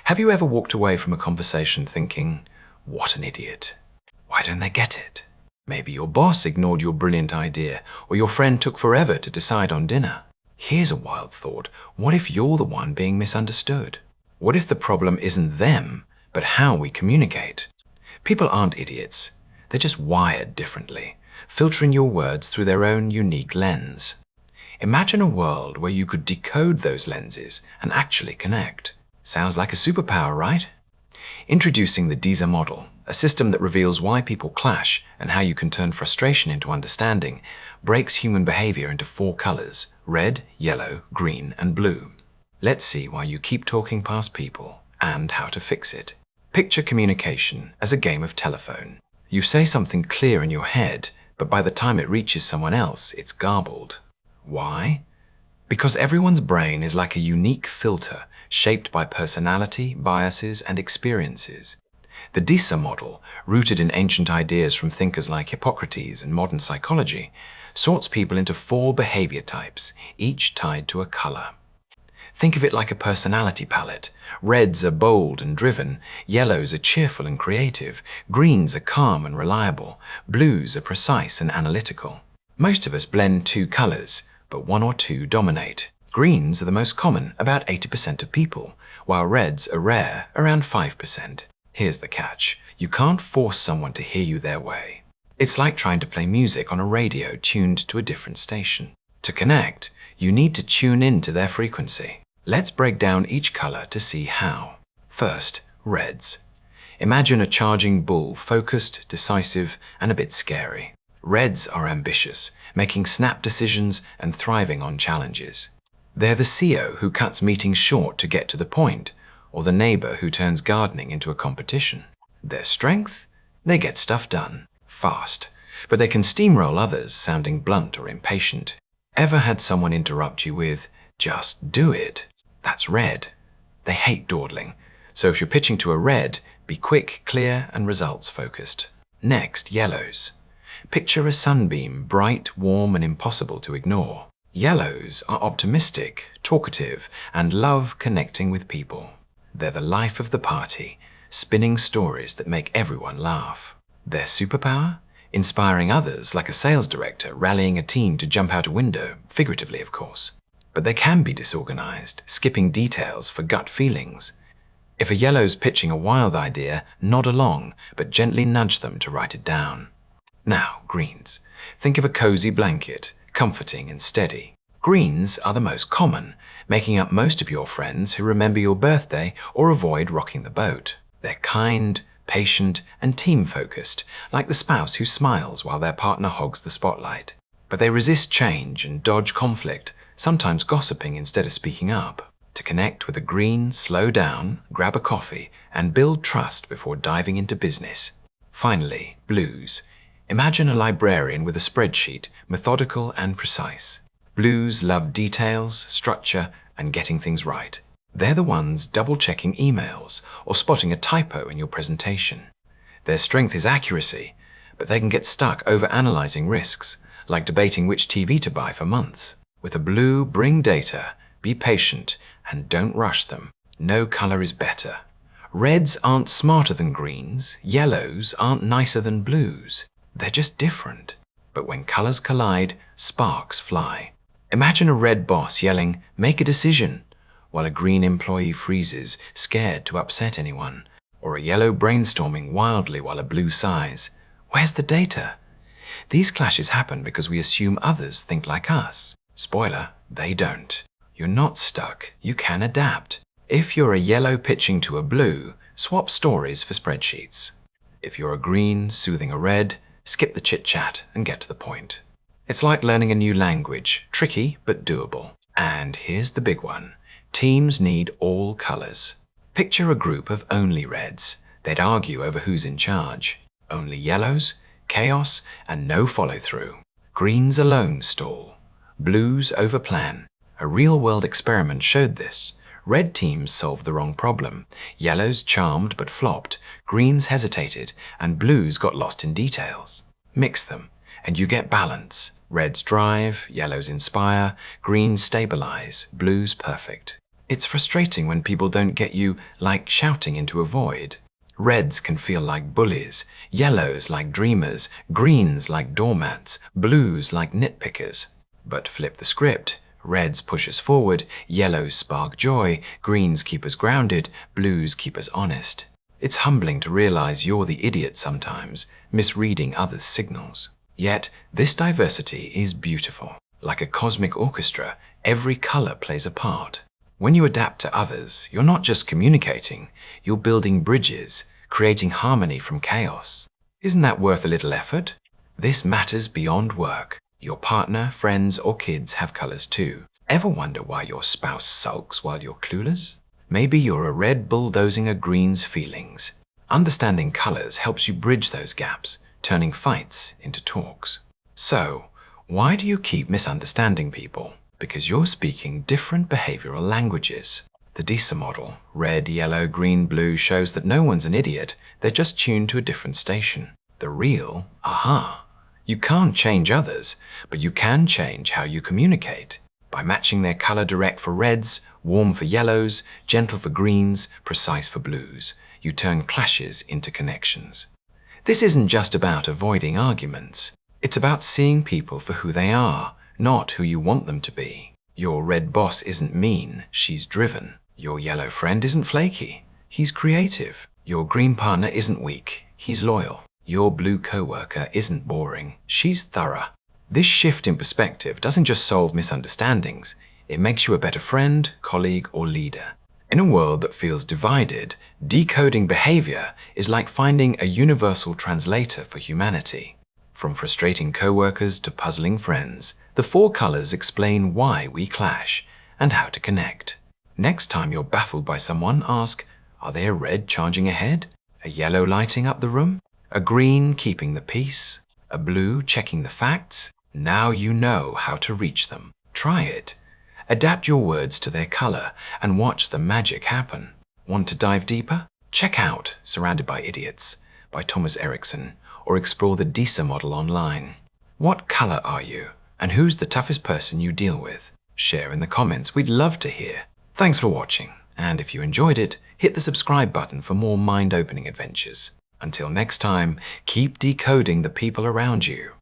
Have you ever walked away from a conversation thinking, what an idiot? Why don't they get it? Maybe your boss ignored your brilliant idea, or your friend took forever to decide on dinner. Here's a wild thought. What if you're the one being misunderstood? What if the problem isn't them, but how we communicate? People aren't idiots. They're just wired differently, filtering your words through their own unique lens. Imagine a world where you could decode those lenses and actually connect. Sounds like a superpower, right? Introducing the DISA model, a system that reveals why people clash and how you can turn frustration into understanding, breaks human behavior into 4 colors: red, yellow, green, and blue. Let's see why you keep talking past people and how to fix it. Picture communication as a game of telephone. You say something clear in your head, but by the time it reaches someone else, it's garbled. Why? Because everyone's brain is like a unique filter shaped by personality, biases, and experiences. The DISA model, rooted in ancient ideas from thinkers like Hippocrates and modern psychology, sorts people into 4 behavior types, each tied to a color. Think of it like a personality palette. Reds are bold and driven, yellows are cheerful and creative, greens are calm and reliable, blues are precise and analytical. Most of us blend 2 colors, but 1 or 2 dominate. Greens are the most common, about 80% of people, while reds are rare, around 5%. Here's the catch. You can't force someone to hear you their way. It's like trying to play music on a radio tuned to a different station. To connect, you need to tune in to their frequency. Let's break down each color to see how. First, reds. Imagine a charging bull, focused, decisive, and a bit scary. Reds are ambitious, making snap decisions and thriving on challenges. They're the CEO who cuts meetings short to get to the point, or the neighbor who turns gardening into a competition. Their strength? They get stuff done, fast, but they can steamroll others, sounding blunt or impatient. Ever had someone interrupt you with, "Just do it"? That's red. They hate dawdling, so if you're pitching to a red, be quick, clear, and results-focused. Next, yellows. Picture a sunbeam, bright, warm, and impossible to ignore. Yellows are optimistic, talkative, and love connecting with people. They're the life of the party, spinning stories that make everyone laugh. Their superpower? Inspiring others, like a sales director rallying a team to jump out a window, figuratively of course. But they can be disorganized, skipping details for gut feelings. If a yellow's pitching a wild idea, nod along, but gently nudge them to write it down. Now, greens. Think of a cozy blanket, comforting and steady. Greens are the most common, making up most of your friends who remember your birthday or avoid rocking the boat. They're kind, patient, and team-focused, like the spouse who smiles while their partner hogs the spotlight. But they resist change and dodge conflict, sometimes gossiping instead of speaking up. To connect with a green, slow down, grab a coffee, and build trust before diving into business. Finally, blues. Imagine a librarian with a spreadsheet, methodical and precise. Blues love details, structure, and getting things right. They're the ones double-checking emails or spotting a typo in your presentation. Their strength is accuracy, but they can get stuck over-analyzing risks, like debating which TV to buy for months. With a blue, bring data, be patient, and don't rush them. No color is better. Reds aren't smarter than greens, yellows aren't nicer than blues. They're just different. But when colors collide, sparks fly. Imagine a red boss yelling, "Make a decision," while a green employee freezes, scared to upset anyone. Or a yellow brainstorming wildly while a blue sighs. Where's the data? These clashes happen because we assume others think like us. Spoiler, they don't. You're not stuck. You can adapt. If you're a yellow pitching to a blue, swap stories for spreadsheets. If you're a green soothing a red, skip the chit-chat and get to the point. It's like learning a new language, tricky but doable. And here's the big one. Teams need all colors. Picture a group of only reds. They'd argue over who's in charge. Only yellows, chaos, and no follow-through. Greens alone stall. Blues overplan. A real-world experiment showed this. Red teams solved the wrong problem. Yellows charmed but flopped. Greens hesitated, and blues got lost in details. Mix them, and you get balance. Reds drive, yellows inspire, greens stabilize, blues perfect. It's frustrating when people don't get you, like shouting into a void. Reds can feel like bullies, yellows like dreamers, greens like doormats, blues like nitpickers. But flip the script. Reds push us forward, yellows spark joy, greens keep us grounded, blues keep us honest. It's humbling to realize you're the idiot sometimes, misreading others' signals. Yet, this diversity is beautiful. Like a cosmic orchestra, every color plays a part. When you adapt to others, you're not just communicating, you're building bridges, creating harmony from chaos. Isn't that worth a little effort? This matters beyond work. Your partner, friends, or kids have colors too. Ever wonder why your spouse sulks while you're clueless? Maybe you're a red bulldozing a green's feelings. Understanding colors helps you bridge those gaps, turning fights into talks. So, why do you keep misunderstanding people? Because you're speaking different behavioral languages. The DISA model, red, yellow, green, blue, shows that no one's an idiot, they're just tuned to a different station. The real, aha! You can't change others, but you can change how you communicate. By matching their color direct for reds, warm for yellows, gentle for greens, precise for blues, you turn clashes into connections. This isn't just about avoiding arguments. It's about seeing people for who they are, not who you want them to be. Your red boss isn't mean, she's driven. Your yellow friend isn't flaky, he's creative. Your green partner isn't weak, he's loyal. Your blue coworker isn't boring, she's thorough. This shift in perspective doesn't just solve misunderstandings, it makes you a better friend, colleague, or leader. In a world that feels divided, decoding behavior is like finding a universal translator for humanity. From frustrating coworkers to puzzling friends, the 4 colors explain why we clash and how to connect. Next time you're baffled by someone, ask, are they a red charging ahead? A yellow lighting up the room? A green keeping the peace? A blue checking the facts? Now you know how to reach them. Try it. Adapt your words to their color and watch the magic happen. Want to dive deeper? Check out Surrounded by Idiots by Thomas Erickson, or explore the DISA model online. What color are you? And who's the toughest person you deal with? Share in the comments, we'd love to hear. Thanks for watching, and if you enjoyed it, hit the subscribe button for more mind-opening adventures. Until next time, keep decoding the people around you.